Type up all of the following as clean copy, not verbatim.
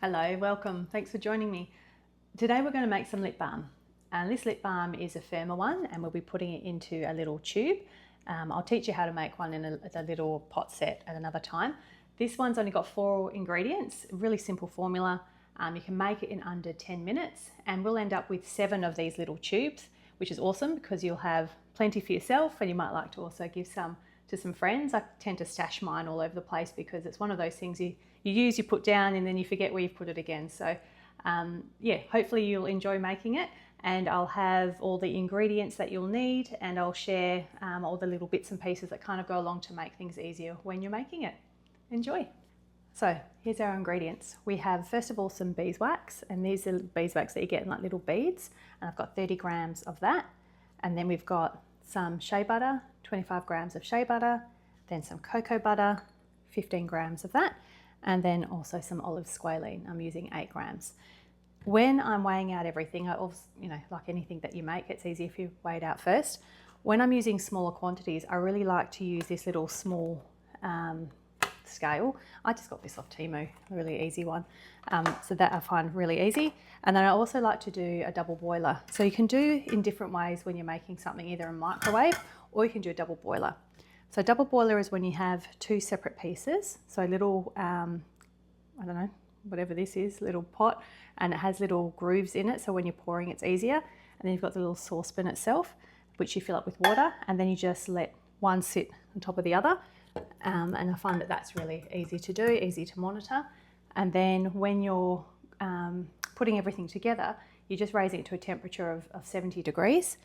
Hello, welcome. Thanks for joining me. Today we're going to make some lip balm. And this lip balm is a firmer one and we'll be putting it into a little tube. I'll teach you how to make one in a little pot set at another time. This one's only got 4 ingredients, really simple formula. You can make it in under 10 minutes and we'll end up with 7 of these little tubes, which is awesome because you'll have plenty for yourself and you might like to also give some to some friends. I tend to stash mine all over the place because it's one of those things you use, you put down, and then you forget where you've put it again. So yeah, hopefully you'll enjoy making it, and I'll have all the ingredients that you'll need, and I'll share all the little bits and pieces that kind of go along to make things easier when you're making it. Enjoy. So here's our ingredients. We have, first of all, some beeswax, and these are beeswax that you get in like little beads, and I've got 30 grams of that. And then we've got some shea butter, 25 grams of shea butter, then some cocoa butter, 15 grams of that, and then also some olive squalane. I'm using 8 grams. When I'm weighing out everything, like anything that you make, it's easy if you weigh it out first. When I'm using smaller quantities, I really like to use this little small scale. I just got this off Temu, a really easy one. So that I find really easy. And then I also like to do a double boiler. So you can do in different ways when you're making something, either a microwave or you can do a double boiler. So double boiler is when you have 2 separate pieces. So a little, I don't know, whatever this is, little pot, and it has little grooves in it. So when you're pouring, it's easier. And then you've got the little saucepan itself, which you fill up with water, and then you just let one sit on top of the other. And I find that that's really easy to do, easy to monitor. And then when you're putting everything together, you just raise it to a temperature of 70 degrees,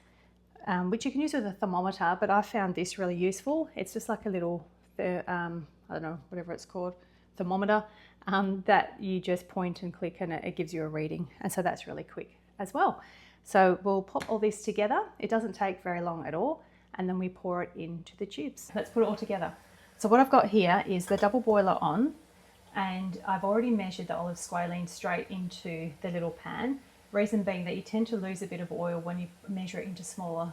which you can use with a thermometer, but I found this really useful. It's just like a little, I don't know, whatever it's called, thermometer, that you just point and click and it gives you a reading. And so that's really quick as well. So we'll pop all this together. It doesn't take very long at all. And then we pour it into the tubes. Let's put it all together. So what I've got here is the double boiler on, and I've already measured the olive squalane straight into the little pan. Reason being that you tend to lose a bit of oil when you measure it into smaller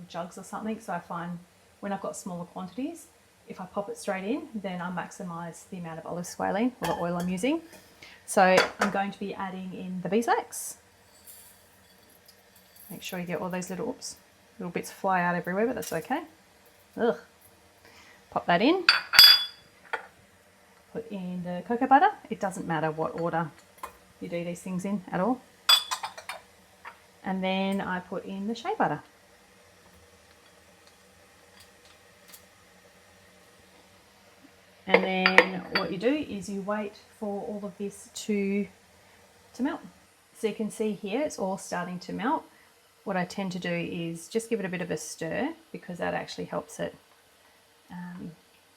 jugs or something. So I find when I've got smaller quantities, if I pop it straight in, then I maximise the amount of olive squalane or the oil I'm using. So I'm going to be adding in the beeswax. Make sure you get all those little bits fly out everywhere, but that's okay. Ugh. Pop that in. Put in the cocoa butter. It doesn't matter what order you do these things in at all. And then I put in the shea butter. And then what you do is you wait for all of this to melt. So you can see here it's all starting to melt. What I tend to do is just give it a bit of a stir because that actually helps it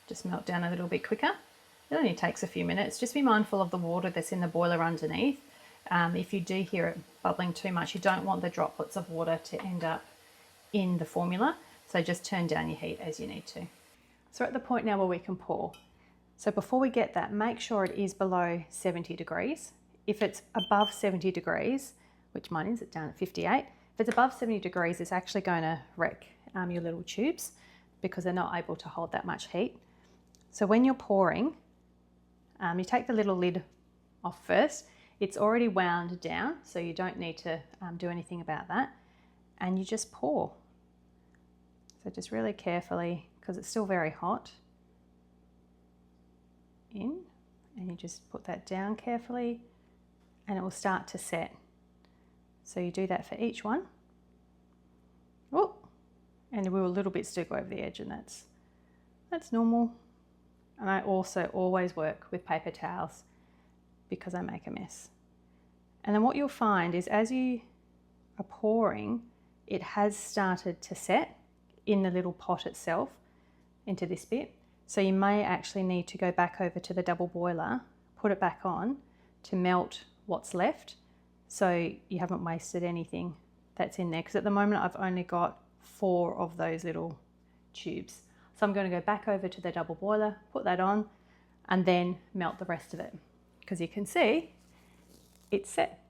just melt down a little bit quicker. It only takes a few minutes. Just be mindful of the water that's in the boiler underneath. If you do hear it bubbling too much, you don't want the droplets of water to end up in the formula. So just turn down your heat as you need to. So we're at the point now where we can pour. So before we get that, make sure it is below 70 degrees. If it's above 70 degrees, which mine is, it's down at 58. If it's above 70 degrees, it's actually going to wreck your little tubes because they're not able to hold that much heat. So when you're pouring, you take the little lid off first. It's already wound down, so you don't need to do anything about that. And you just pour. So just really carefully, because it's still very hot, in, and you just put that down carefully and it will start to set. So you do that for each one. Oh, and we will a little bit still go over the edge, and that's normal. And I also always work with paper towels because I make a mess. And then what you'll find is as you are pouring, it has started to set in the little pot itself into this bit. So you may actually need to go back over to the double boiler, put it back on to melt what's left so you haven't wasted anything that's in there. Because at the moment I've only got 4 of those little tubes. So I'm going to go back over to the double boiler, put that on, and then melt the rest of it. Because you can see it's set.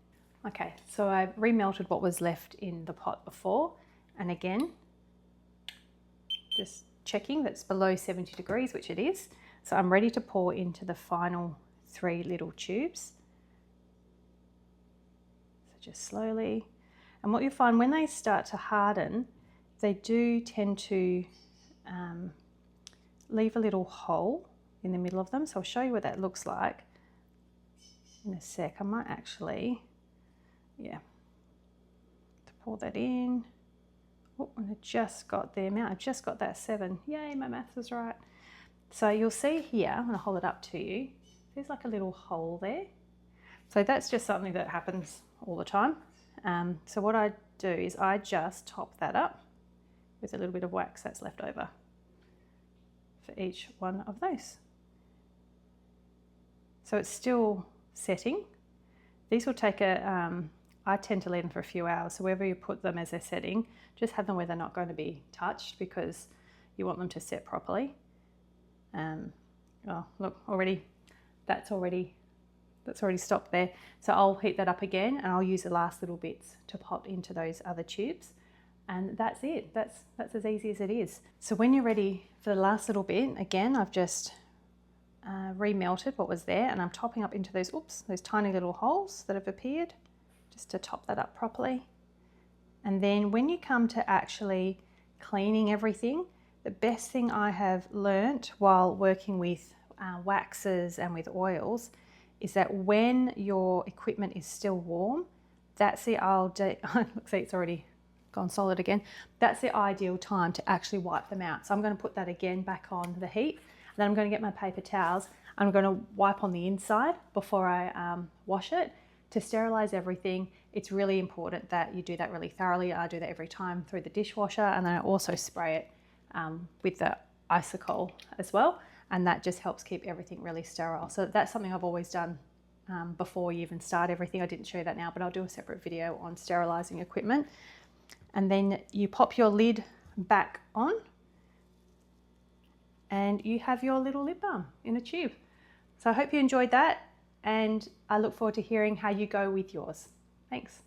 Okay, so I've remelted what was left in the pot before, and again, just checking that's below 70 degrees, which it is. So I'm ready to pour into the final 3 little tubes. So just slowly. And what you find when they start to harden, they do tend to leave a little hole in the middle of them. So I'll show you what that looks like in a sec. I might actually, to pour that in. Oh, and I just got the amount. I've just got that 7. Yay, my maths was right. So you'll see here, I'm going to hold it up to you. There's like a little hole there. So that's just something that happens all the time. So what I do is I just top that up with a little bit of wax that's left over for each one of those. So it's still setting. These will take I tend to leave them for a few hours. So wherever you put them as they're setting, just have them where they're not going to be touched because you want them to set properly. Oh, look, that's already stopped there. So I'll heat that up again and I'll use the last little bits to pop into those other tubes. And that's it. That's as easy as it is. So when you're ready for the last little bit, again, I've just remelted what was there and I'm topping up into those tiny little holes that have appeared just to top that up properly. And then when you come to actually cleaning everything, the best thing I have learnt while working with waxes and with oils is that when your equipment is still warm, that's the see, it's already gone solid again. That's the ideal time to actually wipe them out. So I'm going to put that again back on the heat. Then I'm going to get my paper towels. I'm going to wipe on the inside before I wash it to sterilize everything. It's really important that you do that really thoroughly. I do that every time through the dishwasher, and then I also spray it with the Isocol as well, and that just helps keep everything really sterile. So that's something I've always done before you even start everything. I didn't show you that now, but I'll do a separate video on sterilizing equipment. And then you pop your lid back on and you have your little lip balm in a tube. So I hope you enjoyed that, and I look forward to hearing how you go with yours. Thanks.